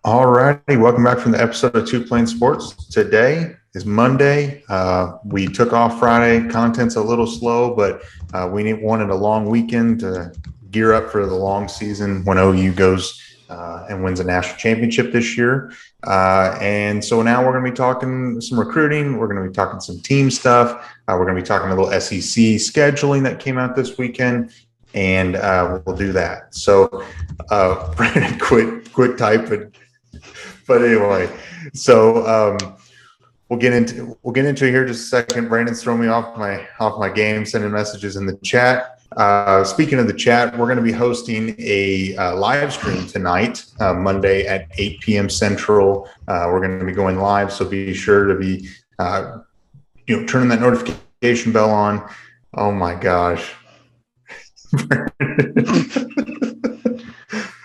All righty, welcome back from the episode of Two Plane Sports. Today is Monday. We took off Friday. Content's a little slow, but we wanted a long weekend to gear up for the long season when OU goes and wins a national championship this year. And so now we're going to be talking some recruiting. We're going to be talking some team stuff. We're going to be talking a little SEC scheduling that came out this weekend. And we'll do that. So Brandon quit typing. But anyway, so we'll get into it here in just a second. Brandon's throwing me off my game, sending messages in the chat. Speaking of the chat, we're going to be hosting a live stream tonight, Monday at 8 p.m. Central. We're going to be going live, so be sure to be turning that notification bell on. Oh my gosh. All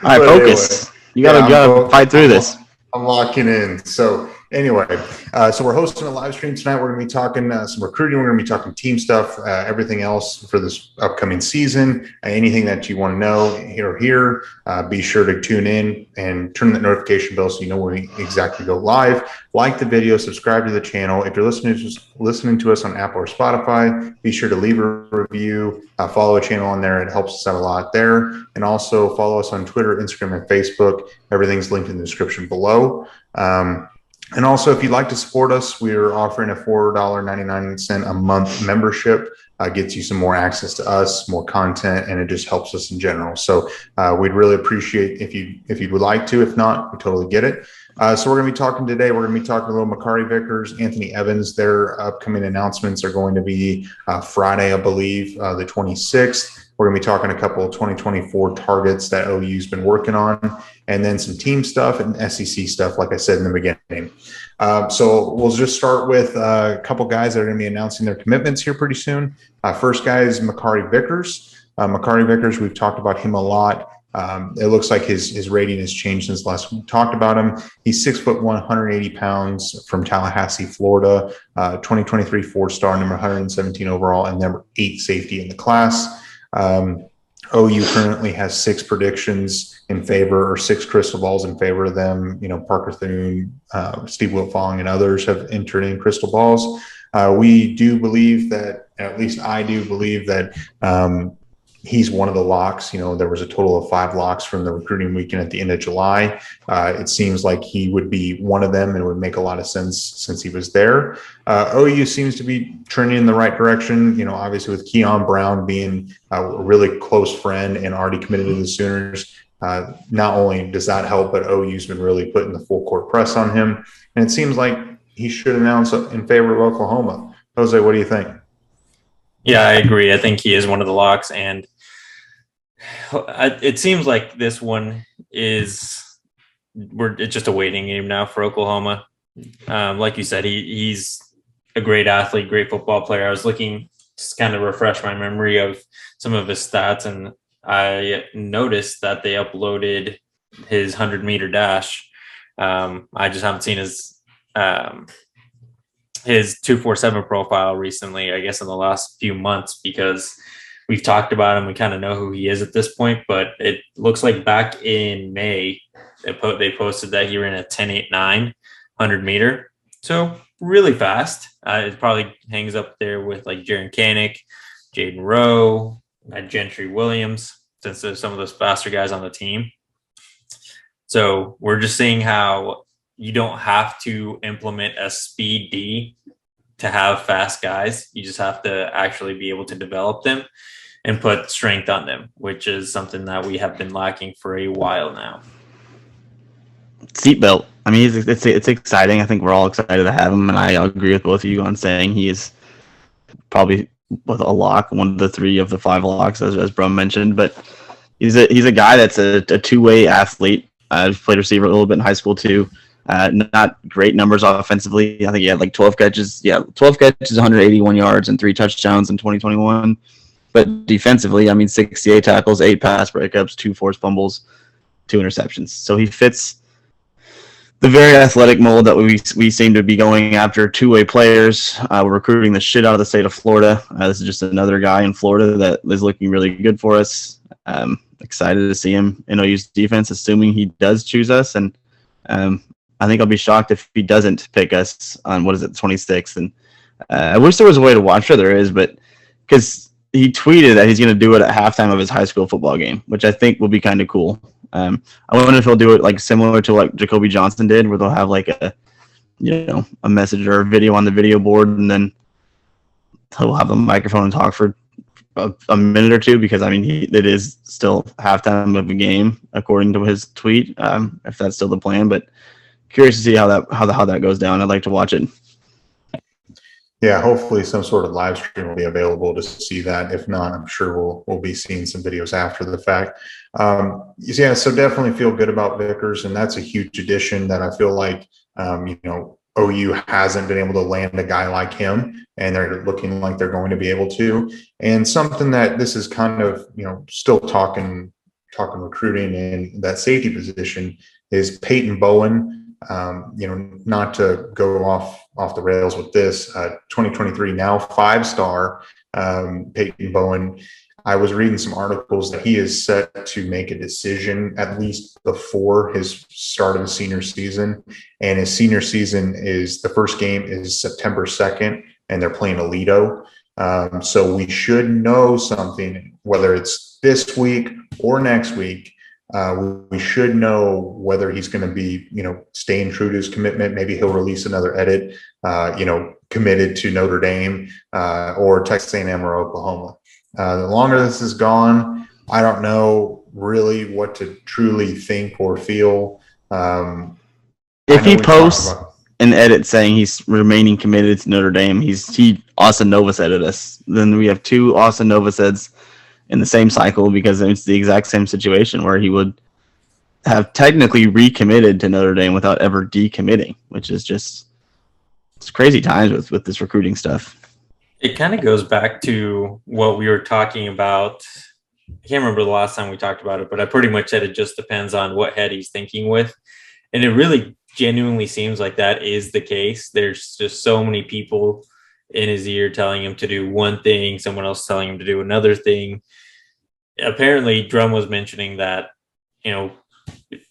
right, focus. Anyway, you gotta fight through this. I'm locking in. So anyway, so we're hosting a live stream tonight. We're going to be talking some recruiting. We're going to be talking team stuff, everything else for this upcoming season. Anything that you want to know here, be sure to tune in and turn that notification bell so you know when we exactly go live. Like the video, subscribe to the channel. If you're listening to us on Apple or Spotify, be sure to leave a review, follow a channel on there. It helps us out a lot there. And also follow us on Twitter, Instagram, and Facebook. Everything's linked in the description below. And also, if you'd like to support us, we're offering a $4.99 a month membership. Gets you some more access to us, more content, and it just helps us in general. So we'd really appreciate if you would like to. If not, we totally get it. So we're going to be talking today. We're going to be talking a little Makari Vickers, Anthony Evans. Their upcoming announcements are going to be Friday, I believe, the 26th. We're going to be talking a couple of 2024 targets that OU's been working on, and then some team stuff and SEC stuff, like I said in the beginning. So we'll just start with a couple guys that are going to be announcing their commitments here pretty soon. First guy is Makari Vickers. Makari Vickers, we've talked about him a lot. It looks like his rating has changed since last we talked about him. He's 6'1", 180 pounds from Tallahassee, Florida. 2023 4-star, number 117 overall, and number 8 safety in the class. OU currently has 6 predictions in favor, or 6 crystal balls in favor of them. Parker Thune, Steve Wiltfong, and others have entered in crystal balls. We do believe that, at least I do believe that he's one of the locks. There was a total of 5 locks from the recruiting weekend at the end of July. It seems like he would be one of them, and it would make a lot of sense since he was there. OU seems to be trending in the right direction. Obviously with Keon Brown being a really close friend and already committed to the Sooners. Not only does that help, but OU's been really putting the full court press on him. And it seems like he should announce in favor of Oklahoma. Jose, what do you think? Yeah, I agree. I think he is one of the locks, and it seems like this one it's just a waiting game now for Oklahoma. Like you said, he's a great athlete, great football player. I was looking just kind of refresh my memory of some of his stats, and I noticed that they uploaded his 100-meter dash. I just haven't seen his 247 profile recently, I guess in the last few months, because we've talked about him. We kind of know who he is at this point, but it looks like back in May, they posted that he ran a 10.89 100-meter. So really fast. It probably hangs up there with like Jaron Kanik, Jaden Rowe, Gentry Williams, since there's some of those faster guys on the team. So we're just seeing how you don't have to implement a speed D to have fast guys. You just have to actually be able to develop them and put strength on them, which is something that we have been lacking for a while now. Seatbelt. I mean, it's exciting. I think we're all excited to have him, and I agree with both of you on saying he is probably with a lock, one of the 3 of the 5 locks, as Brum mentioned. But he's a guy that's a two-way athlete. He's played receiver a little bit in high school too. Not great numbers offensively. I think he had like 12 catches. Yeah, 12 catches, 181 yards, and 3 touchdowns in 2021. But defensively, I mean, 68 tackles, 8 pass breakups, 2 forced fumbles, 2 interceptions. So he fits the very athletic mold that we seem to be going after. Two-way players. We're recruiting the shit out of the state of Florida. This is just another guy in Florida that is looking really good for us. Excited to see him in OU's defense, assuming he does choose us. And I think I'll be shocked if he doesn't pick us on, what is it, 26th. And I wish there was a way to watch. Sure there is, but because he tweeted that he's going to do it at halftime of his high school football game, which I think will be kind of cool. I wonder if he'll do it like similar to like Jacoby Johnson did, where they'll have like a message or a video on the video board, and then he'll have a microphone and talk for a minute or two, because I mean it is still halftime of a game according to his tweet. If that's still the plan, but curious to see how that goes down. I'd like to watch it. Yeah, hopefully some sort of live stream will be available to see that. If not, I'm sure we'll be seeing some videos after the fact. Yeah, so definitely feel good about Vickers, and that's a huge addition that I feel like OU hasn't been able to land a guy like him, and they're looking like they're going to be able to. And something that this is kind of, still talking recruiting in that safety position is Peyton Bowen. Not to go off the rails with this, 2023 now 5-star Peyton Bowen. I was reading some articles that he is set to make a decision at least before his start of his senior season. And his senior season the first game is September 2nd, and they're playing Aledo. So we should know something, whether it's this week or next week. We should know whether he's going to be, staying true to his commitment. Maybe he'll release another edit, committed to Notre Dame or Texas A&M or Oklahoma. The longer this is gone, I don't know really what to truly think or feel. If he posts an edit saying he's remaining committed to Notre Dame, he Austin Novus edited us. Then we have two Austin Novus eds in the same cycle, because it's the exact same situation where he would have technically recommitted to Notre Dame without ever decommitting, which is it's crazy times with this recruiting stuff. It kind of goes back to what we were talking about. I can't remember the last time we talked about it, but I pretty much said it just depends on what head he's thinking with. And it really genuinely seems like that is the case. There's just so many people in his ear telling him to do one thing, someone else telling him to do another thing. Apparently, Drum was mentioning that,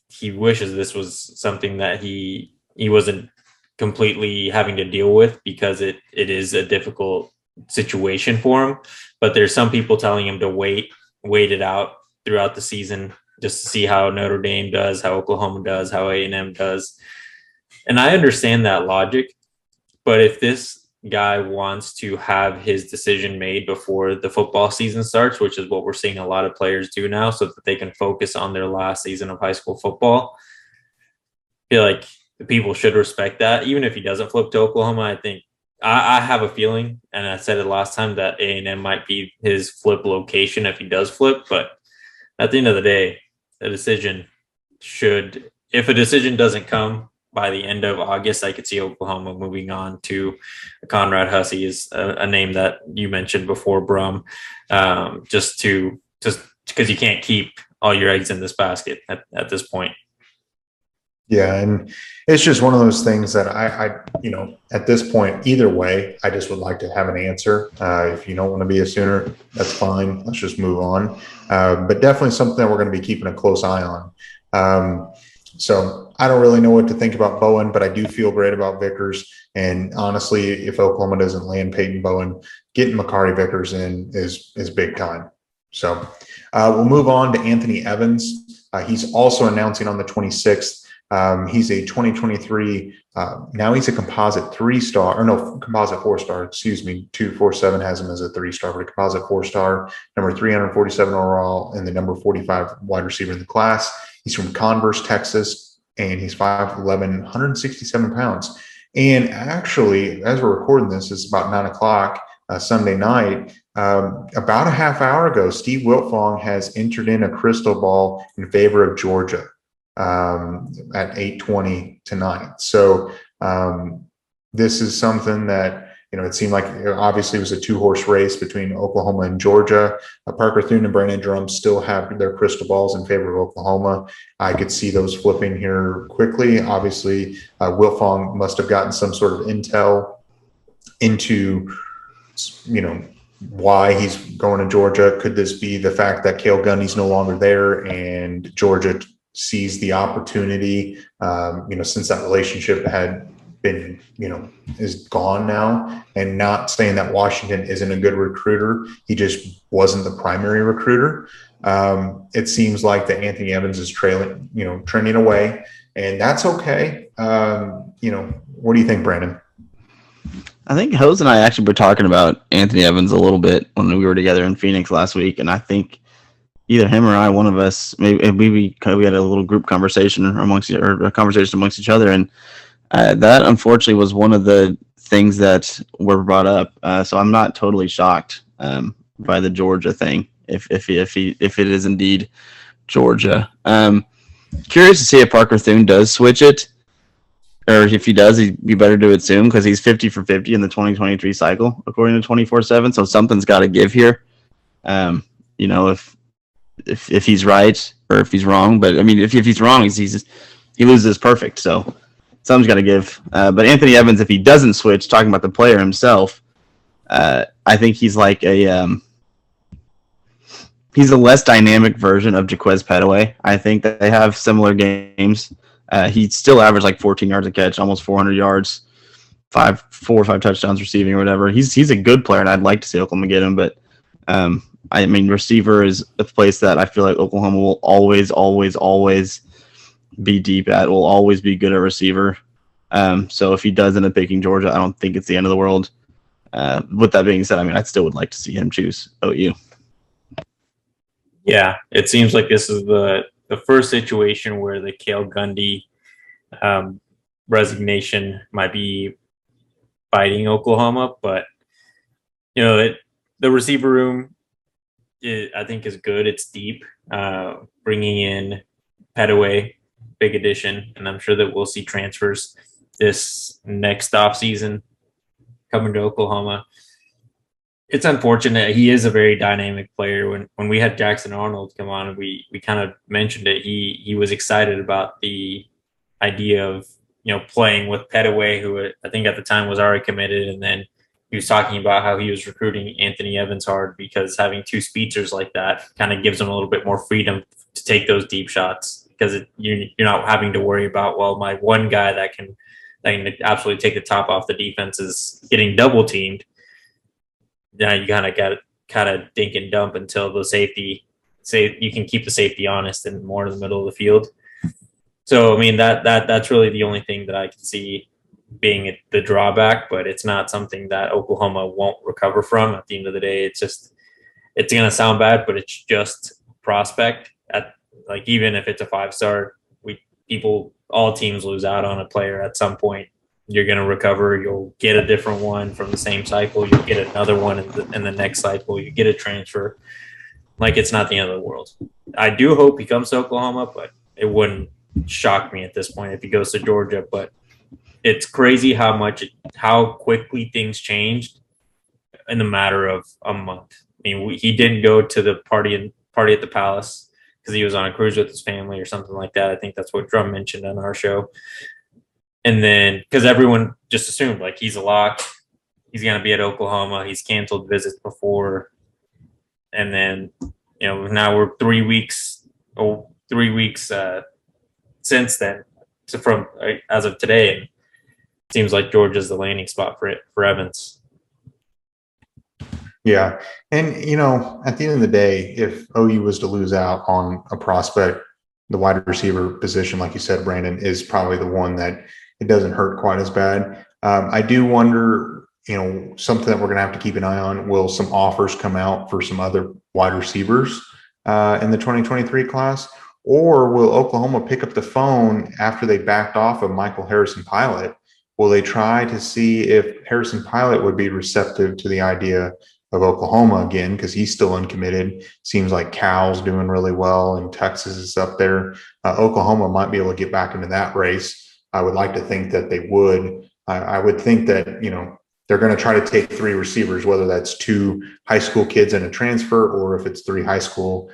he wishes this was something that he wasn't completely having to deal with, because it is a difficult situation for him. But there's some people telling him to wait it out throughout the season, just to see how Notre Dame does, how Oklahoma does, how A&M does. And I understand that logic, but if this guy wants to have his decision made before the football season starts, which is what we're seeing a lot of players do now, so that they can focus on their last season of high school football, I feel like the people should respect that. Even if he doesn't flip to Oklahoma, I think I have a feeling, and I said it last time, that A&M might be his flip location if he does flip. But at the end of the day, if a decision doesn't come by the end of August, I could see Oklahoma moving on to Conrad Hussey, is a name that you mentioned before, Brum, just because you can't keep all your eggs in this basket at this point. Yeah, and it's just one of those things that I at this point, either way, I just would like to have an answer. If you don't want to be a Sooner, that's fine. Let's just move on. But definitely something that we're going to be keeping a close eye on. So I don't really know what to think about Bowen, but I do feel great about Vickers. And honestly, if Oklahoma doesn't land Peyton Bowen, getting Makari Vickers in is big time. So we'll move on to Anthony Evans. He's also announcing on the 26th. He's a 2023. Now he's a composite 3-star, or no, composite 4-star. Excuse me. 247 has him as a 3-star, but a composite 4-star, number 347 overall, and the number 45 wide receiver in the class. He's from Converse, Texas, and he's 5'11", 167 pounds. And actually, as we're recording this, it's about 9:00 Sunday night. About a half hour ago, Steve Wiltfong has entered in a crystal ball in favor of Georgia at 8:20 tonight. So this is something that, it seemed like obviously it was a 2-horse race between Oklahoma and Georgia. Parker Thune and Brandon Drum still have their crystal balls in favor of Oklahoma. I could see those flipping here quickly. Obviously, Wiltfong must have gotten some sort of intel into, why he's going to Georgia. Could this be the fact that Cale Gundy's no longer there and Georgia sees the opportunity, since that relationship had been, is gone now, and not saying that Washington isn't a good recruiter. He just wasn't the primary recruiter. It seems like that Anthony Evans is trending away, and that's okay. What do you think, Brandon? I think Hose and I actually were talking about Anthony Evans a little bit when we were together in Phoenix last week, and I think either him or I, one of us, maybe we had a little group conversation amongst each other, and that unfortunately was one of the things that were brought up. So I'm not totally shocked by the Georgia thing, if it is indeed Georgia. Curious to see if Parker Thune does switch it, or if he does, he'd be better to do it soon because he's 50 for 50 in the 2023 cycle, according to 24/7. So something's got to give here. If he's right or if he's wrong, but I mean, if he's wrong, he loses perfect. So something's got to give. But Anthony Evans, if he doesn't switch, talking about the player himself, I think he's like he's a less dynamic version of Jaquez Petaway. I think that they have similar games. He still averaged like 14 yards a catch, almost 400 yards, 4 or 5 touchdowns receiving or whatever. He's a good player, and I'd like to see Oklahoma get him. But receiver is a place that I feel like Oklahoma will always, always, always be deep at. Will always be good at receiver. So if he does end up picking Georgia, I don't think it's the end of the world. With that being said, I still would like to see him choose OU. Yeah, it seems like this is the first situation where the Cale Gundy resignation might be biting Oklahoma, but the receiver room, I think, is good. It's deep. Bringing in Petaway, big addition, and I'm sure that we'll see transfers this next offseason coming to Oklahoma. It's unfortunate. He is a very dynamic player. When we had Jackson Arnold come on, we kind of mentioned it. He was excited about the idea of playing with Petaway, who I think at the time was already committed, and then he was talking about how he was recruiting Anthony Evans hard because having two speedsters like that kind of gives him a little bit more freedom to take those deep shots because you're not having to worry about, well, my one guy that can absolutely take the top off the defense is getting double teamed. Now you kind of got dink and dump until the safety you can keep the safety honest and more in the middle of the field. So that's really the only thing that I can see being the drawback, but it's not something that Oklahoma won't recover from. At the end of the day, it's going to sound bad, but it's just prospect. Even if it's a 5-star, all teams lose out on a player at some point. You're going to recover. You'll get a different one from the same cycle. You'll get another one in the next cycle. You get a transfer. It's not the end of the world. I do hope he comes to Oklahoma, but it wouldn't shock me at this point if he goes to Georgia. But it's crazy how quickly things changed in the matter of a month. He didn't go to the party at the Palace because he was on a cruise with his family or something like that. I think that's what Drum mentioned on our show. And then, because everyone just assumed he's a lock, he's going to be at Oklahoma. He's canceled visits before, and then now we're 3 weeks since then. So from as of today, it seems like Georgia's the landing spot for Evans. Yeah, and at the end of the day, if OU was to lose out on a prospect, the wide receiver position, like you said, Brandon, is probably the one that it doesn't hurt quite as bad. I do wonder, something that we're going to have to keep an eye on. Will some offers come out for some other wide receivers in the 2023 class? Or will Oklahoma pick up the phone after they backed off of Michael Harrison-Pilot? Will they try to see if Harrison-Pilot would be receptive to the idea of Oklahoma again, because he's still uncommitted? Seems like Cal's doing really well and Texas is up there. Oklahoma might be able to get back into that race. I would like to think that they would. I would think that, they're going to try to take 3 receivers, whether that's 2 high school kids and a transfer, or if it's 3 high school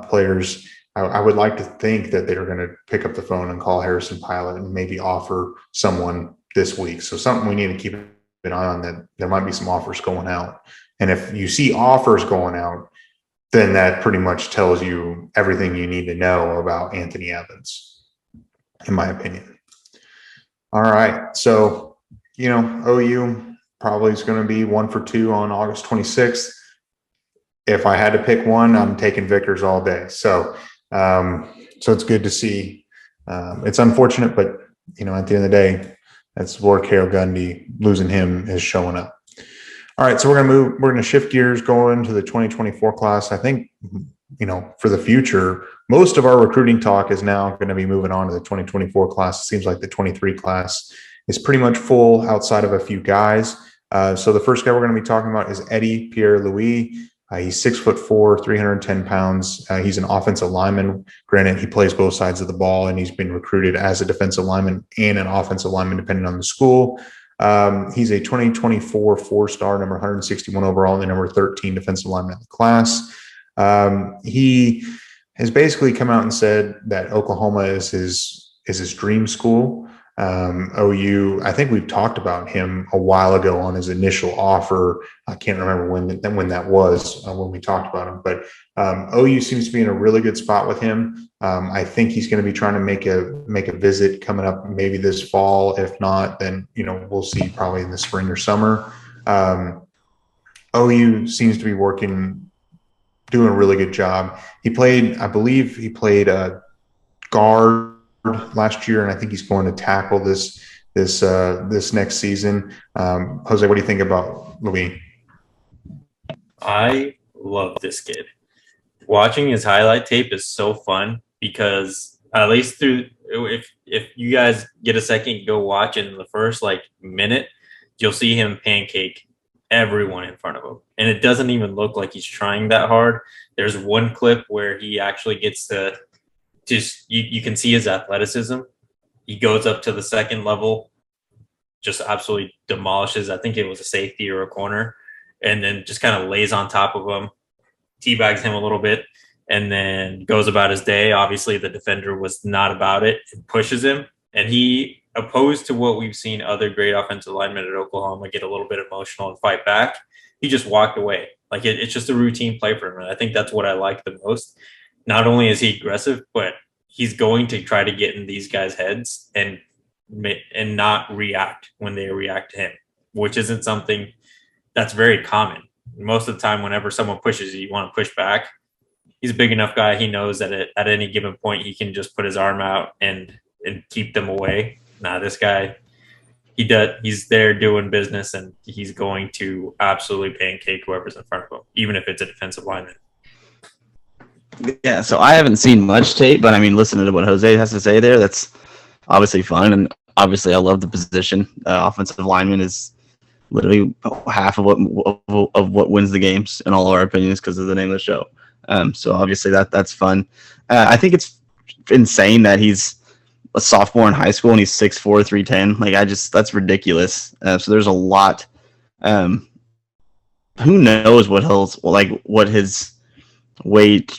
players. I would like to think that they're going to pick up the phone and call Harrison-Pilot and maybe offer someone this week. So something we need to keep an eye on, that there might be some offers going out. And if you see offers going out, then that pretty much tells you everything you need to know about Anthony Evans, in my opinion. All right. So, OU probably is going to be 1 for 2 on August 26th. If I had to pick one, I'm taking Vickers all day. So it's good to see. It's unfortunate, but, at the end of the day, that's Lord Carol Gundy. Losing him is showing up. All right, so we're going to shift gears, going to the 2024 class. I think, for the future, most of our recruiting talk is now going to be moving on to the 2024 class. It seems like the 23 class is pretty much full outside of a few guys. So the first guy we're going to be talking about is Eddie Pierre Louis. He's 6'4", 310 pounds. He's an offensive lineman. Granted, he plays both sides of the ball, and he's been recruited as a defensive lineman and an offensive lineman, depending on the school. He's a 2024 4-star, number 161 overall, and the number 13 defensive lineman in the class. He has basically come out and said that Oklahoma is his dream school. OU, I think we've talked about him a while ago on his initial offer. I can't remember when that was, when we talked about him, but OU seems to be in a really good spot with him. I think he's going to be trying to make a visit coming up maybe this fall. If not, then we'll see probably in the spring or summer. OU seems to be doing a really good job. I believe he played guard last year, and I think he's going to tackle this next season. Jose, what do you think about Louis? I love this kid. Watching his highlight tape is so fun because at least if you guys get a second, go watch it. In the first minute, you'll see him pancake everyone in front of him, and it doesn't even look like he's trying that hard. There's one clip where he actually gets to you can see his athleticism. He goes up to the second level, just absolutely demolishes. I think it was a safety or a corner, and then just kind of lays on top of him, teabags him a little bit, and then goes about his day. Obviously, the defender was not about it and pushes him. And he, opposed to what we've seen other great offensive linemen at Oklahoma get a little bit emotional and fight back, he just walked away. It's just a routine play for him. And I think that's what I like the most. Not only is he aggressive, but he's going to try to get in these guys' heads and not react when they react to him, which isn't something that's very common. Most of the time, whenever someone pushes you want to push back. He's a big enough guy. He knows that at any given point, he can just put his arm out and keep them away. This guy, he's there doing business, and he's going to absolutely pancake whoever's in front of him, even if it's a defensive lineman. Yeah, so I haven't seen much tape, but listening to what Jose has to say there, that's obviously fun, and obviously I love the position. Offensive lineman is literally half of what wins the games, in all our opinions, because of the name of the show. So obviously that's fun. I think it's insane that he's a sophomore in high school and he's 6'4", 310. That's ridiculous. So there's a lot. Who knows what his weight,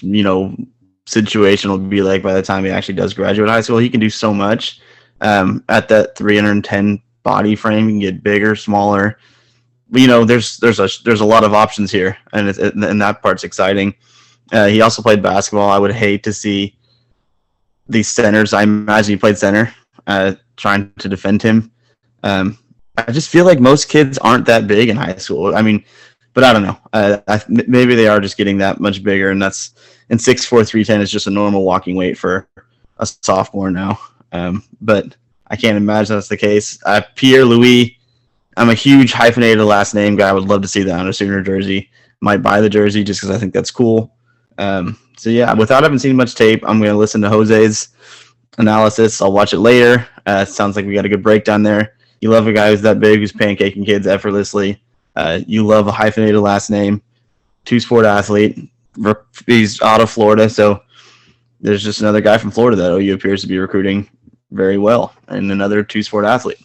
situation will be like by the time he actually does graduate high school. He can do so much at that 310 body frame. He can get bigger, smaller. But, there's a lot of options here, and and that part's exciting. He also played basketball. I would hate to see these centers. I imagine he played center, trying to defend him. I just feel like most kids aren't that big in high school. But I don't know. Maybe they are just getting that much bigger, and 6'4", 310 is just a normal walking weight for a sophomore now. But I can't imagine that's the case. Pierre Louis, I'm a huge hyphenated last name guy. I would love to see that on a Sooner jersey. Might buy the jersey just because I think that's cool. So yeah, without having seen much tape, I'm going to listen to Jose's analysis. I'll watch it later. It sounds like we got a good breakdown there. You love a guy who's that big, who's pancaking kids effortlessly. You love a hyphenated last name, two-sport athlete. He's out of Florida, so there's just another guy from Florida that OU appears to be recruiting very well, and another two-sport athlete.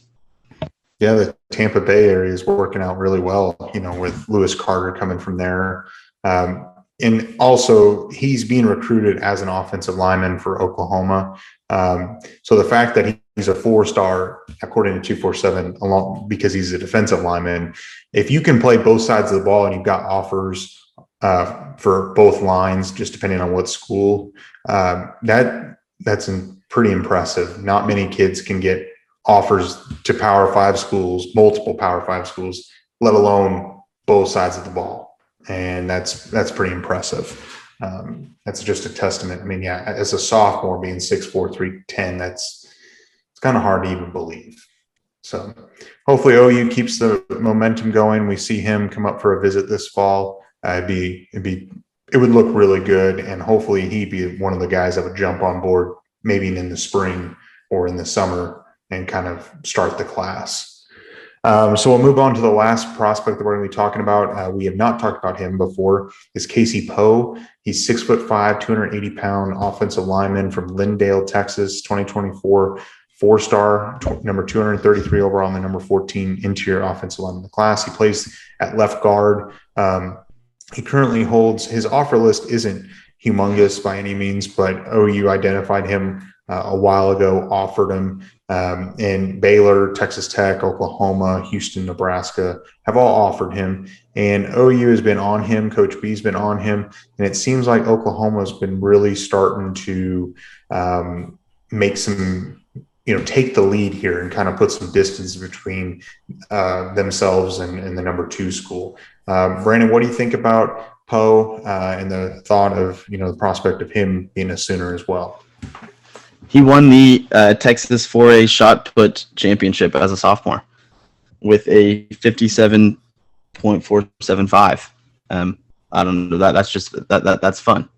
Yeah, the Tampa Bay area is working out really well, with Lewis Carter coming from there. And also, he's being recruited as an offensive lineman for Oklahoma. So the fact that he's a 4-star, according to 247, along because he's a defensive lineman, if you can play both sides of the ball and you've got offers for both lines, just depending on what school. That's pretty impressive. Not many kids can get offers to Power 5 schools, multiple Power 5 schools, let alone both sides of the ball. And that's pretty impressive. That's just a testament. I mean, yeah, as a sophomore being 6'4", 310, it's kind of hard to even believe. So hopefully OU keeps the momentum going. We see him come up for a visit this fall. It would look really good, and hopefully he'd be one of the guys that would jump on board maybe in the spring or in the summer and kind of start the class. So we'll move on to the last prospect that we're going to be talking about. We have not talked about him before. Is Casey Poe. He's 6'5", 280-pound offensive lineman from Lindale, Texas, 2024 4-star, number 233 overall, and the number 14 interior offensive lineman in the class. He plays at left guard. He currently holds, his offer list isn't humongous by any means, but OU identified him a while ago, offered him, and Baylor, Texas Tech, Oklahoma, Houston, Nebraska have all offered him. And OU has been on him. Coach B's been on him. And it seems like Oklahoma's been really starting to make some, take the lead here and kind of put some distance between themselves and the number 2 school. Brandon, what do you think about Poe and the thought of, the prospect of him being a Sooner as well? He won the Texas 4A shot put championship as a sophomore with a 57.475. I don't know, that's just that's fun.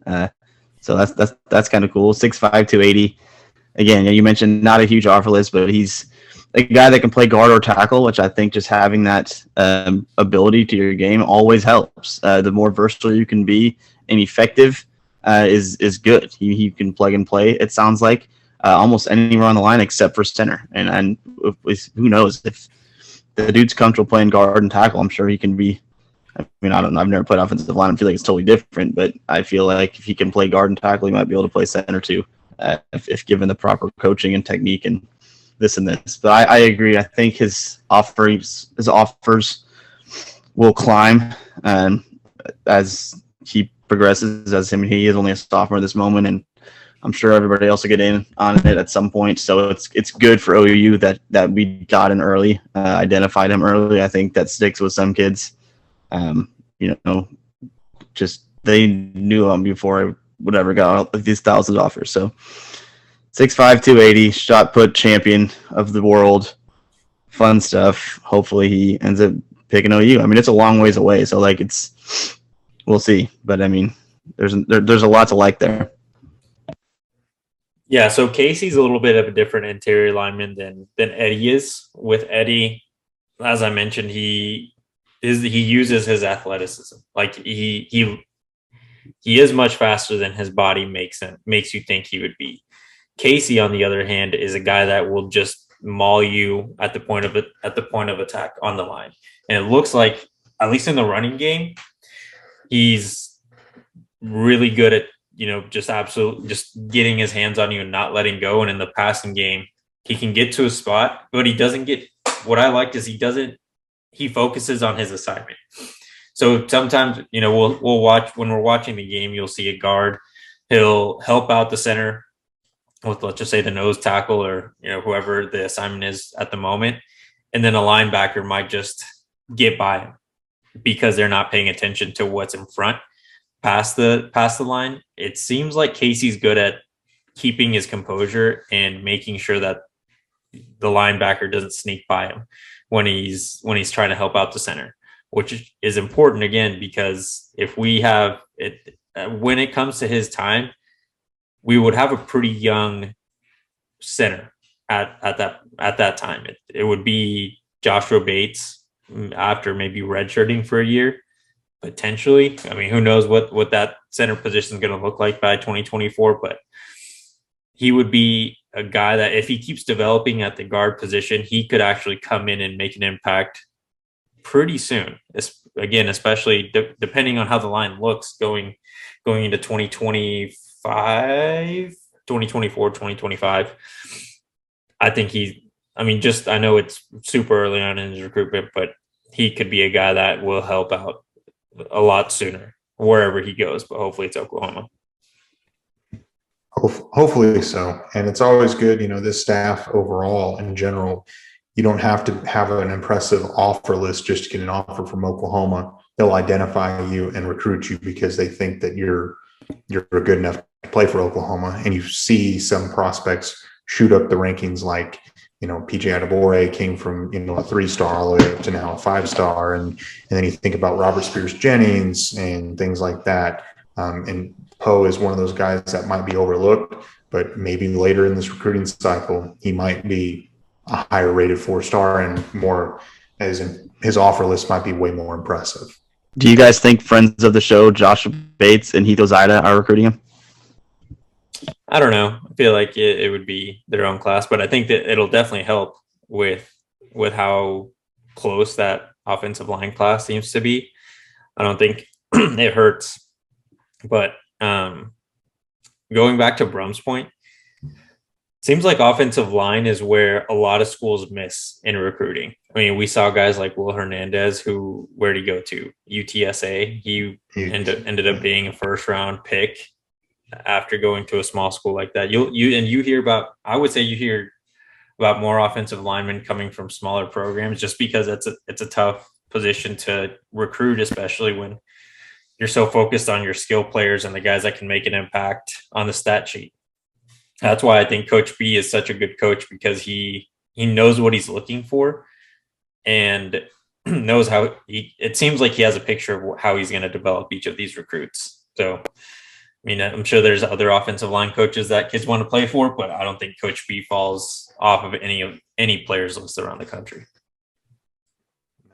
So that's kind of cool. 6'5", 280. Again, you mentioned not a huge offer list, but he's a guy that can play guard or tackle, which I think just having that ability to your game always helps. The more versatile you can be and effective is good. He can plug and play, it sounds like, almost anywhere on the line except for center. And who knows, if the dude's comfortable playing guard and tackle, I'm sure he can be. I mean, I don't know. I've never played offensive line. I feel like it's totally different, but I feel like if he can play guard and tackle, he might be able to play center too, if given the proper coaching and technique and this and this. But I agree. I think his offers will climb as he progresses. He is only a sophomore at this moment, and I'm sure everybody else will get in on it at some point. So it's good for OU that we got in early, identified him early. I think that sticks with some kids. Just they knew him before I would ever got these thousands of offers. So 6'5", 280, shot put champion of the world. Fun stuff. Hopefully he ends up picking OU. I mean, it's a long ways away, so we'll see. But I mean, there's a lot to like there. Yeah, so Casey's a little bit of a different interior lineman than Eddie is. With Eddie, as I mentioned, he uses his athleticism. Like he is much faster than his body makes you think he would be. Casey, on the other hand, is a guy that will just maul you at the point of attack on the line. And it looks like, at least in the running game, he's really good at, just getting his hands on you and not letting go. And in the passing game, he can get to a spot, but he doesn't get, what I liked is he focuses on his assignment. So sometimes, we'll watch, when we're watching the game, you'll see a guard, he'll help out the center with, let's just say, the nose tackle or, whoever the assignment is at the moment. And then a linebacker might just get by him because they're not paying attention to what's in front past the line. It seems like Casey's good at keeping his composure and making sure that the linebacker doesn't sneak by him when he's trying to help out the center, which is important, again, because if we have it, when it comes to his time, we would have a pretty young center at that time. It would be Joshua Bates after maybe redshirting for a year, potentially. I mean, who knows what that center position is going to look like by 2024, but he would be a guy that if he keeps developing at the guard position, he could actually come in and make an impact pretty soon. Again, especially depending on how the line looks going into 2024, 2025. I think I know it's super early on in his recruitment, but he could be a guy that will help out a lot sooner wherever he goes, but hopefully it's Oklahoma. Hopefully so. And it's always good, this staff overall in general, you don't have to have an impressive offer list just to get an offer from Oklahoma. They'll identify you and recruit you because they think that you're good enough to play for Oklahoma. And you see some prospects shoot up the rankings like, PJ Adebore came from, a 3-star all the way up to now a 5-star. And then you think about Robert Spears Jennings and things like that. And Poe is one of those guys that might be overlooked, but maybe later in this recruiting cycle, he might be a higher rated 4-star and more, as in his offer list might be way more impressive. Do you guys think friends of the show, Josh Bates and Heath Ozida, are recruiting him? I don't know. I feel like it would be their own class, but I think that it'll definitely help with how close that offensive line class seems to be. I don't think it hurts, but going back to Brum's point, seems like offensive line is where a lot of schools miss in recruiting. I mean, we saw guys like Will Hernandez, where'd he go to? UTSA. He ended up being a first-round pick after going to a small school like that. You hear about, I would say you hear about more offensive linemen coming from smaller programs just because it's a tough position to recruit, especially when you're so focused on your skill players and the guys that can make an impact on the stat sheet. That's why I think Coach B is such a good coach, because he knows what he's looking for and knows how it seems like he has a picture of how he's going to develop each of these recruits. So, I mean, I'm sure there's other offensive line coaches that kids want to play for, but I don't think Coach B falls off of any players list around the country.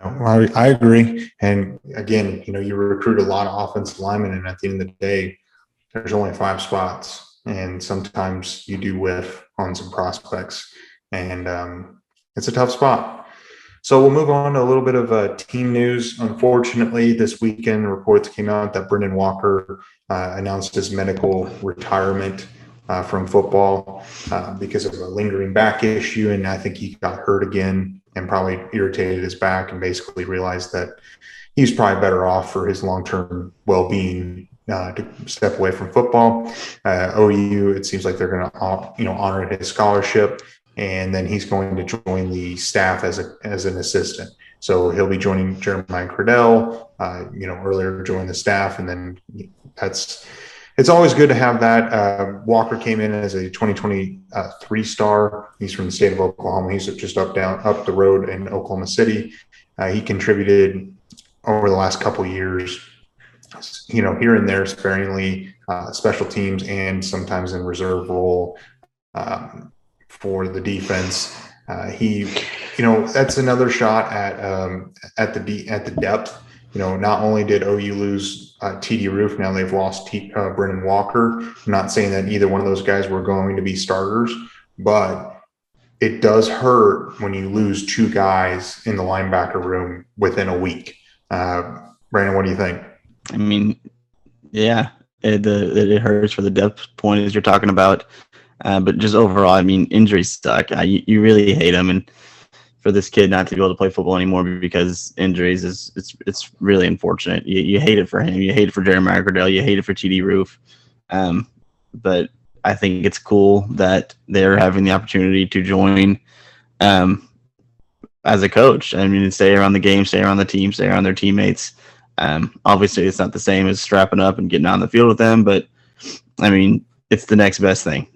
No, I agree. And again, you recruit a lot of offensive linemen, and at the end of the day, there's only 5 spots. And sometimes you do whiff on some prospects, and it's a tough spot. So we'll move on to a little bit of team news. Unfortunately, this weekend reports came out that Brendan Walker announced his medical retirement from football because of a lingering back issue. And I think he got hurt again and probably irritated his back and basically realized that he's probably better off for his long-term well-being to step away from football. OU, it seems like they're going to honor his scholarship, and then he's going to join the staff as an assistant. So he'll be joining Jeremiah Cradell, earlier joined the staff, and then it's always good to have that. Walker came in as a 2023 star. He's from the state of Oklahoma. He's just up the road in Oklahoma City. He contributed over the last couple of years, here and there sparingly, special teams and sometimes in reserve role for the defense. That's another shot at the depth. Not only did OU lose TD Roof, now they've lost Brendan Walker. I'm not saying that either one of those guys were going to be starters, but it does hurt when you lose 2 guys in the linebacker room within a week. Brandon, what do you think? I mean, yeah, it hurts for the depth point as you're talking about. But just overall, I mean, injuries suck. You really hate them, and for this kid not to be able to play football anymore because injuries it's really unfortunate. You hate it for him. You hate it for Jeremiah Cradell. You hate it for TD Roof. But I think it's cool that they're having the opportunity to join as a coach. I mean, stay around the game, stay around the team, stay around their teammates. Obviously, it's not the same as strapping up and getting on the field with them, but I mean, it's the next best thing.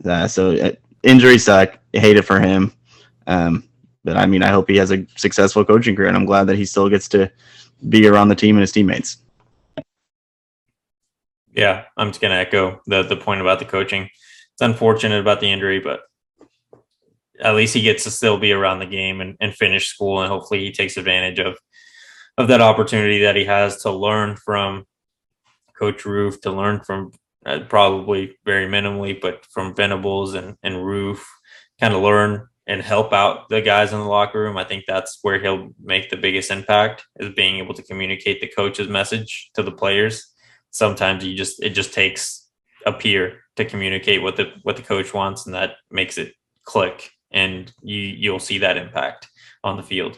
Injuries suck. I hate it for him. But I mean, I hope he has a successful coaching career, and I'm glad that he still gets to be around the team and his teammates. Yeah, I'm just going to echo the point about the coaching. It's unfortunate about the injury, but at least he gets to still be around the game and finish school, and hopefully he takes advantage of that opportunity that he has to learn from Coach Roof, to learn from probably very minimally, but from Venables and Roof, kind of learn and help out the guys in the locker room. I think that's where he'll make the biggest impact, is being able to communicate the coach's message to the players. Sometimes it just takes a peer to communicate what the coach wants, and that makes it click, and you'll see that impact on the field.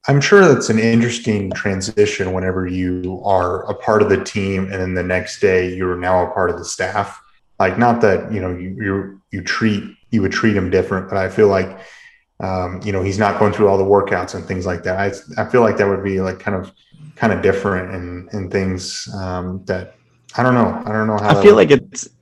I'm sure that's an interesting transition whenever you are a part of the team and then the next day you're now a part of the staff. Like, not that, you would treat him different, but I feel like, he's not going through all the workouts and things like that. I feel like that would be like kind of different and things that I don't know. I don't know how I that feel would. like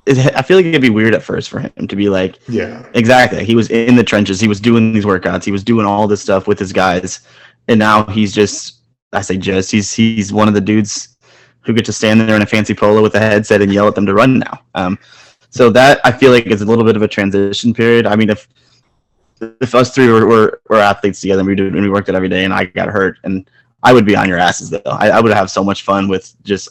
I feel like it'd be weird at first for him to be like, Yeah. exactly. He was in the trenches. He was doing these workouts. He was doing all this stuff with his guys, and now he's just. I say just. He's one of the dudes who get to stand there in a fancy polo with a headset and yell at them to run now. So that I feel like is a little bit of a transition period. I mean, if us three were athletes together and we worked it every day and I got hurt, and I would be on your asses though. I would have so much fun with just.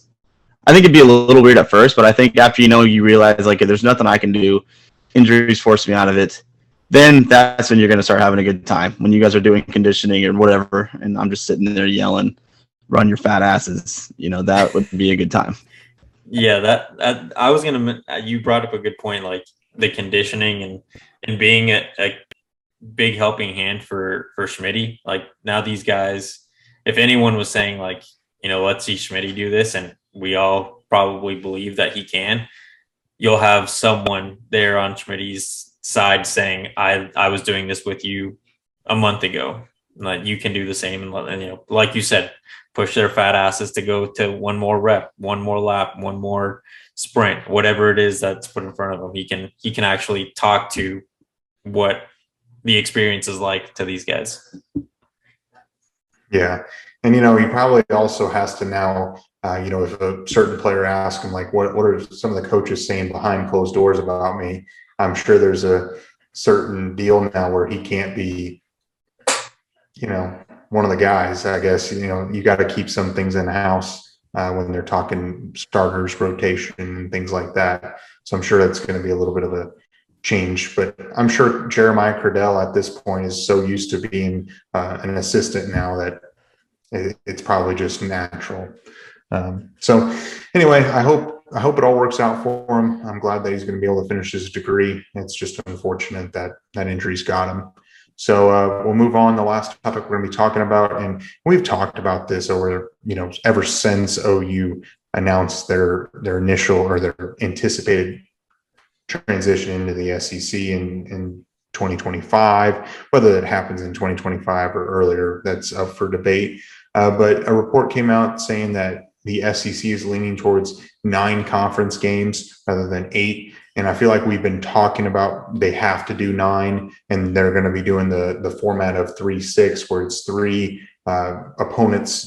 I think it'd be a little weird at first, but I think after you realize like there's nothing I can do, injuries force me out of it. Then that's when you're gonna start having a good time when you guys are doing conditioning or whatever, and I'm just sitting there yelling, "Run your fat asses!" That would be a good time. Yeah, that I was gonna. You brought up a good point, like the conditioning and being a big helping hand for Schmitty. Like now these guys, if anyone was saying like, let's see Schmitty do this, and we all probably believe that he can, you'll have someone there on Schmitty's side saying, I was doing this with you a month ago. Like you can do the same, and like you said, push their fat asses to go to one more rep, one more lap, one more sprint, whatever it is that's put in front of him. He can actually talk to what the experience is like to these guys. Yeah. And, he probably also has to now, if a certain player asks him, like, what are some of the coaches saying behind closed doors about me? I'm sure there's a certain deal now where he can't be, one of the guys. I guess, you got to keep some things in house when they're talking starters, rotation, and things like that. So I'm sure that's going to be a little bit of a change, but I'm sure Jeremiah Cradell at this point is so used to being an assistant now that it's probably just natural. So anyway, I hope it all works out for him. I'm glad that he's going to be able to finish his degree. It's just unfortunate that injury's got him. So we'll move on. The last topic we're going to be talking about, and we've talked about this over, ever since OU announced their initial or their anticipated transition into the SEC in 2025. Whether that happens in 2025 or earlier, that's up for debate. But a report came out saying that the SEC is leaning towards 9 conference games rather than 8. And I feel like we've been talking about they have to do 9, and they're going to be doing the format of 3-6, where it's 3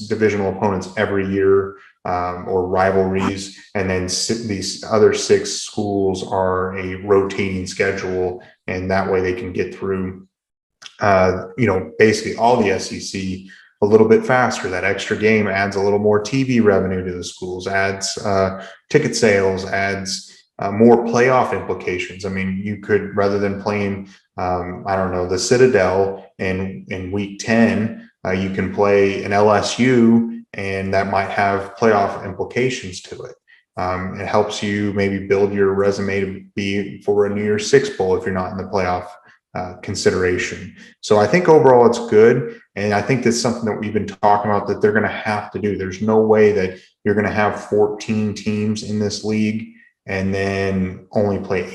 divisional opponents every year, or rivalries, and then these other 6 schools are a rotating schedule, and that way they can get through, basically all the SEC a little bit faster. That extra game adds a little more TV revenue to the schools, adds ticket sales, adds more playoff implications. I mean, you could, rather than playing, the Citadel in week 10, you can play an LSU, and that might have playoff implications to it. It helps you maybe build your resume to be for a New Year's Six Bowl if you're not in the playoff consideration. So I think overall it's good. And I think that's something that we've been talking about that they're going to have to do. There's no way that you're going to have 14 teams in this league and then only play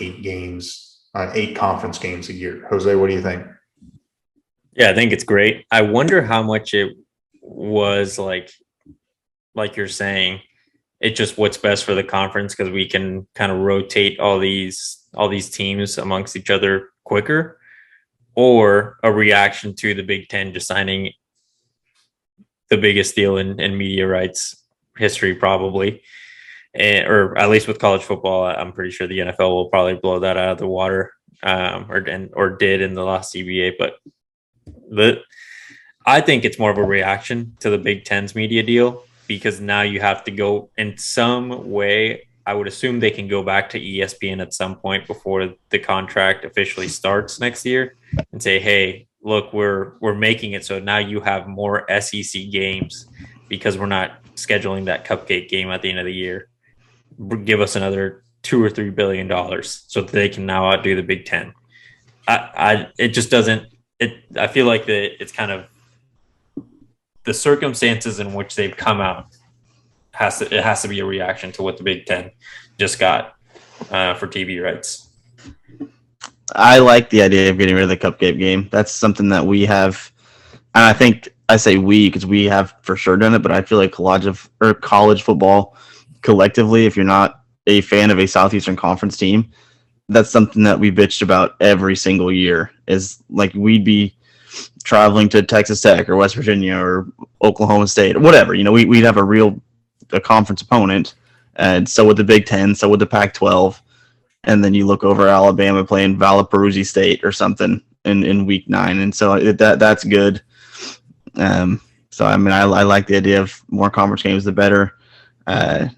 8 conference games a year. Jose, what do you think? Yeah, I think it's great. I wonder how much it was like you're saying, it's just what's best for the conference because we can kind of rotate all these teams amongst each other quicker, or a reaction to the Big Ten just signing the biggest deal in media rights history, probably, or at least with college football. I'm pretty sure the NFL will probably blow that out of the water, or did in the last CBA. But I think it's more of a reaction to the Big Ten's media deal, because now you have to go in some way. I would assume they can go back to ESPN at some point before the contract officially starts next year and say, hey, look, we're making it so now you have more SEC games because we're not scheduling that cupcake game at the end of the year. Give us another $2 or $3 billion so that they can now outdo the Big Ten. It just doesn't. I feel like it's kind of the circumstances in which they've come out it has to be a reaction to what the Big Ten just got for TV rights. I like the idea of getting rid of the cupcake game. That's something that we have, and I think I say we because we have for sure done it. But I feel like college football collectively, if you're not a fan of a Southeastern Conference team, that's something that we bitched about every single year. Is like we'd be traveling to Texas Tech or West Virginia or Oklahoma State or whatever. We'd have a conference opponent, and so would the Big Ten, so would the Pac-12. And then you look over Alabama playing Valparaiso State or something in week 9. And so that's good. So, I mean, I like the idea of more conference games, the better. I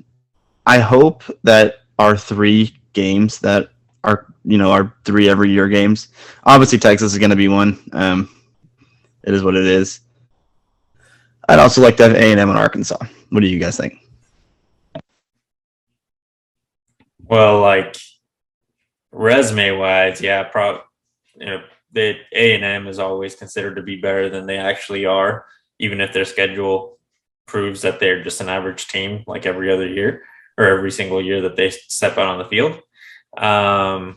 hope that our 3 games that are, our 3 every year games, obviously Texas is going to be one. It is what it is. I'd also like to have A&M and Arkansas. What do you guys think? Well, like, resume-wise, yeah, the A&M is always considered to be better than they actually are, even if their schedule proves that they're just an average team like every other year or every single year that they step out on the field. I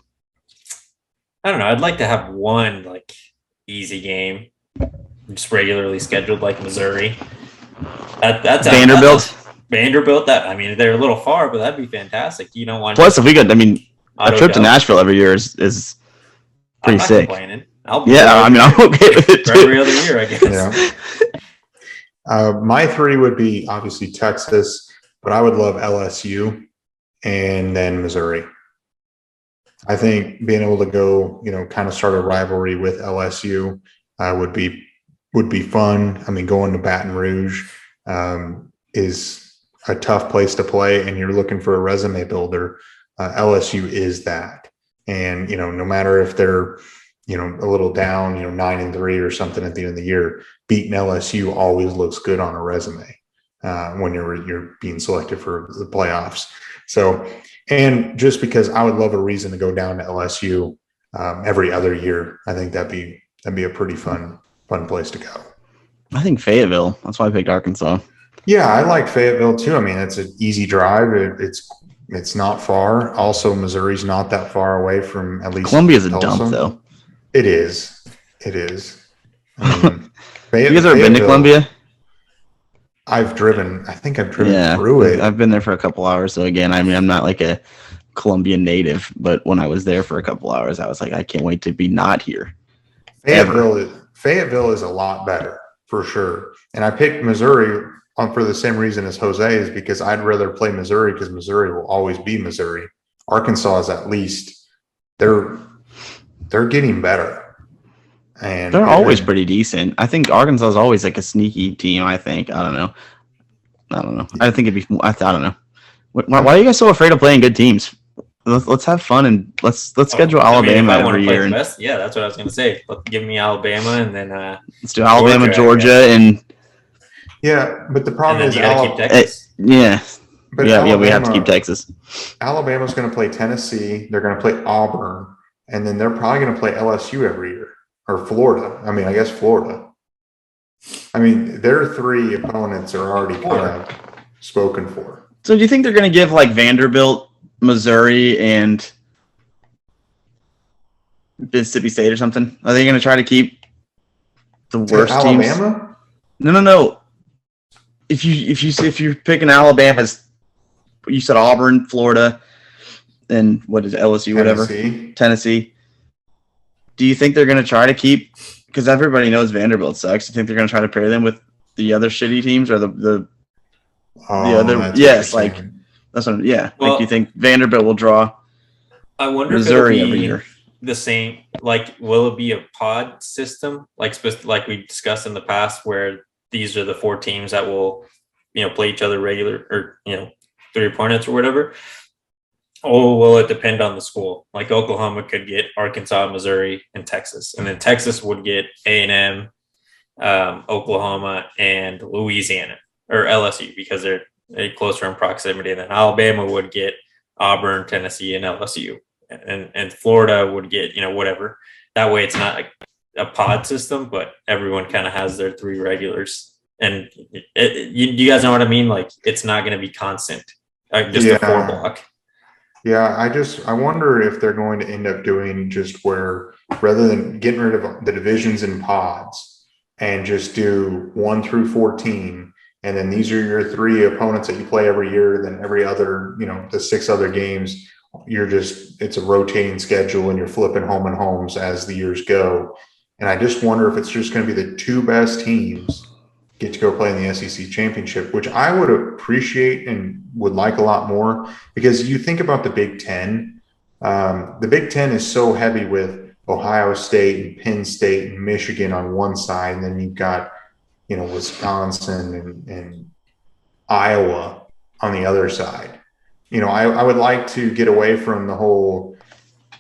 don't know. I'd like to have one like easy game, just regularly scheduled, like Missouri. That's Vanderbilt. Vanderbilt. I mean, they're a little far, but that'd be fantastic. You don't want. Plus, if we could, I mean, a trip to Nashville every year is pretty sick. I'll be I'm okay with it too. Every other year, I guess. Yeah. My 3 would be obviously Texas, but I would love LSU and then Missouri. I think being able to go, kind of start a rivalry with LSU would be fun. I mean, going to Baton Rouge is a tough place to play, and you're looking for a resume builder. LSU is that. And, no matter if they're, a little down, 9-3 or something at the end of the year, beating LSU always looks good on a resume when you're being selected for the playoffs. So, and just because I would love a reason to go down to LSU every other year, I think that'd be a pretty fun place to go. I think Fayetteville. That's why I picked Arkansas. Yeah, I like Fayetteville too. I mean, it's an easy drive. It's not far. Also, Missouri's not that far away from at least Columbia's a dump, though. It is. I mean, you guys ever been to Columbia? I think I've driven through it. I've been there for a couple hours. So again, I mean, I'm not like a Colombian native, but when I was there for a couple hours, I was like, I can't wait to be not here. Fayetteville is a lot better for sure. And I picked Missouri for the same reason as Jose, is because I'd rather play Missouri because Missouri will always be Missouri. Arkansas is at least they're getting better. And they're always pretty decent. I think Arkansas is always like a sneaky team. I don't know. I think it'd be. I don't know. Why are you guys so afraid of playing good teams? Let's have fun and let's schedule Alabama every year. Yeah, that's what I was going to say. Give me Alabama and then let's do Alabama, Georgia, and yeah. But the problem is keep Texas. But we have to keep Texas. Alabama's going to play Tennessee. They're going to play Auburn, and then they're probably going to play LSU every year. Or Florida. I mean, I guess Florida. I mean, their 3 opponents are already kind of spoken for. So do you think they're going to give like Vanderbilt, Missouri, and Mississippi State or something? Are they going to try to keep the worst teams? Alabama? No. If you're picking Alabama's, you said Auburn, Florida, and what is it, LSU, whatever, Tennessee. Do you think they're going to try to keep, because everybody knows Vanderbilt sucks, do you think they're going to try to pair them with the other shitty teams or the other? Yes, like that's what. Yeah, well, do you think Vanderbilt will draw? I wonder Missouri if it'll every be year. The same. Like, will it be a pod system, like we discussed in the past, where these are the 4 teams that will, play each other regular or 3 opponents or whatever? Or will it depend on the school? Like Oklahoma could get Arkansas, Missouri, and Texas. And then Texas would get A&M, Oklahoma, and Louisiana, or LSU, because they're closer in proximity. And then Alabama would get Auburn, Tennessee, and LSU. And Florida would get, whatever. That way it's not a pod system, but everyone kind of has their 3 regulars. And you guys know what I mean? Like, it's not going to be constant, just a 4 block. Yeah, I wonder if they're going to end up doing just where, rather than getting rid of the divisions in pods and just do 1 through 14, and then these are your 3 opponents that you play every year, then every other, the 6 other games, it's a rotating schedule and you're flipping home and homes as the years go. And I just wonder if it's just going to be the 2 best teams get to go play in the SEC championship, which I would appreciate and would like a lot more, because you think about the Big Ten. The Big Ten is so heavy with Ohio State and Penn State and Michigan on one side, and then you've got, Wisconsin and Iowa on the other side. I would like to get away from the whole.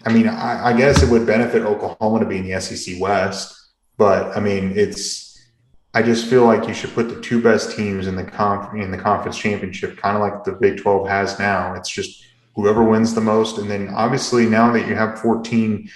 I guess it would benefit Oklahoma to be in the SEC West, but I just feel like you should put the 2 best teams in the conference championship, kind of like the Big 12 has now. It's just whoever wins the most. And then obviously now that you have 14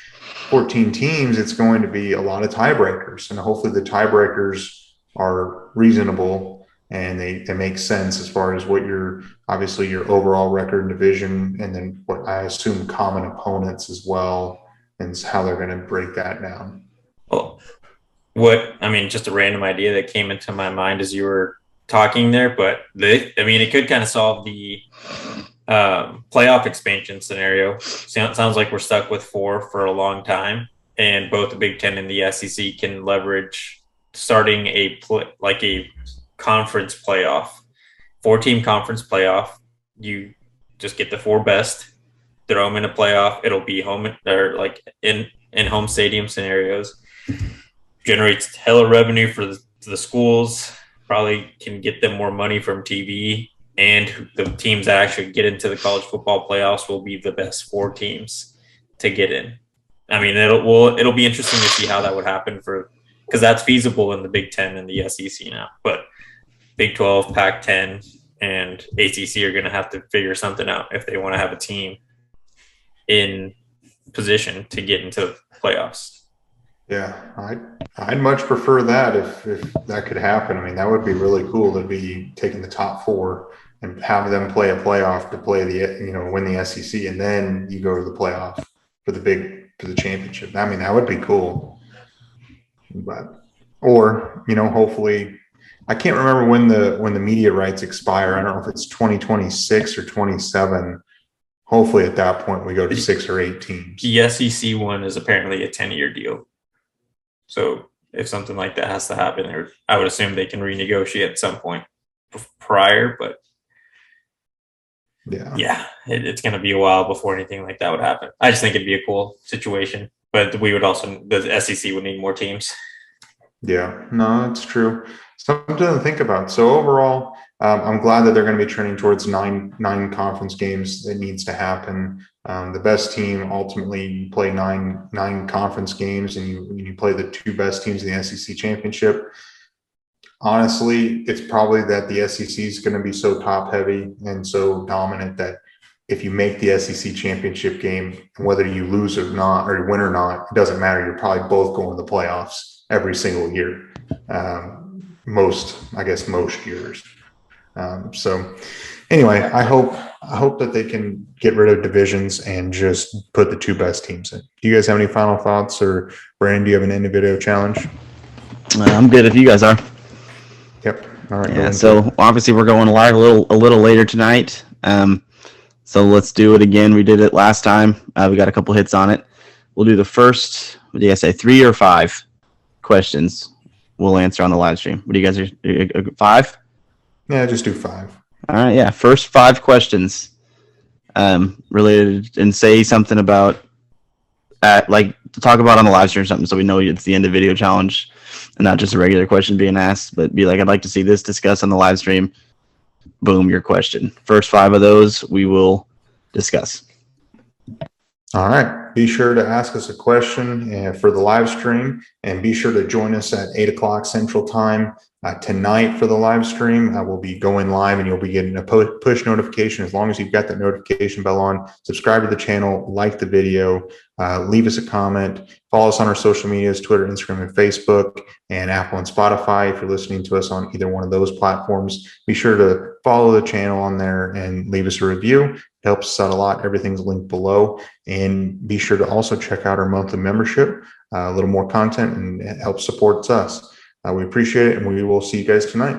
teams, it's going to be a lot of tiebreakers. And hopefully the tiebreakers are reasonable and they make sense as far as what your overall record in division, and then what I assume common opponents as well, and how they're going to break that down. Oh. Just a random idea that came into my mind as you were talking there, but it could kind of solve the playoff expansion scenario. Sounds like we're stuck with 4 for a long time, and both the Big Ten and the SEC can leverage starting a conference playoff, 4-team conference playoff. You just get the 4 best, throw them in a playoff. It'll be home or like in home stadium scenarios. Generates hella revenue for the schools, probably can get them more money from TV, and the teams that actually get into the college football playoffs will be the best 4 teams to get in. It'll be interesting to see how that would happen, because that's feasible in the Big Ten and the SEC now, but Big 12, Pac-10, and ACC are going to have to figure something out if they want to have a team in position to get into playoffs. Yeah, I'd much prefer that if that could happen. That would be really cool to be taking the top 4 and have them play a playoff to play win the SEC, and then you go to the playoff for the championship. That would be cool. But hopefully, I can't remember when the media rights expire. I don't know if it's 2026 or 27. Hopefully, at that point, we go to 6 or 8 teams. The SEC one is apparently a 10-year deal. So if something like that has to happen, I would assume they can renegotiate at some point prior, but it's going to be a while before anything like that would happen. I just think it'd be a cool situation, but the SEC would need more teams. Yeah, no, that's true. Something to think about. So overall, I'm glad that they're going to be trending towards nine conference games. That needs to happen. The best team ultimately, you play nine conference games, and you play the 2 best teams in the SEC championship. Honestly, it's probably that the SEC is going to be so top heavy and so dominant that if you make the SEC championship game, whether you lose or not, or win or not, it doesn't matter. You're probably both going to the playoffs every single year. Most years. So anyway, I hope that they can get rid of divisions and just put the 2 best teams in. Do you guys have any final thoughts, or Brandon, do you have an end of video challenge? I'm good if you guys are. Yep. All right. Yeah. So obviously we're going live a little later tonight. So let's do it again. We did it last time. We got a couple hits on it. We'll do the first. What do you guys say? 3 or 5 questions we'll answer on the live stream. What do you guys do? 5? Yeah, just do 5. All right. Yeah. First 5 questions related, and say something about talk about on the live stream or something, so we know it's the end of video challenge and not just a regular question being asked, but be like, I'd like to see this discussed on the live stream. Boom, your question. First 5 of those we will discuss. All right. Be sure to ask us a question for the live stream, and be sure to join us at 8 o'clock Central Time tonight for the live stream. We'll be going live and you'll be getting a push notification as long as you've got that notification bell on. Subscribe to the channel, like the video, leave us a comment, follow us on our social medias, Twitter, Instagram, and Facebook, and Apple and Spotify. If you're listening to us on either one of those platforms, be sure to follow the channel on there and leave us a review. It helps us out a lot. Everything's linked below. And be sure to also check out our monthly membership, a little more content, and it helps supports us. We appreciate it, and we will see you guys tonight.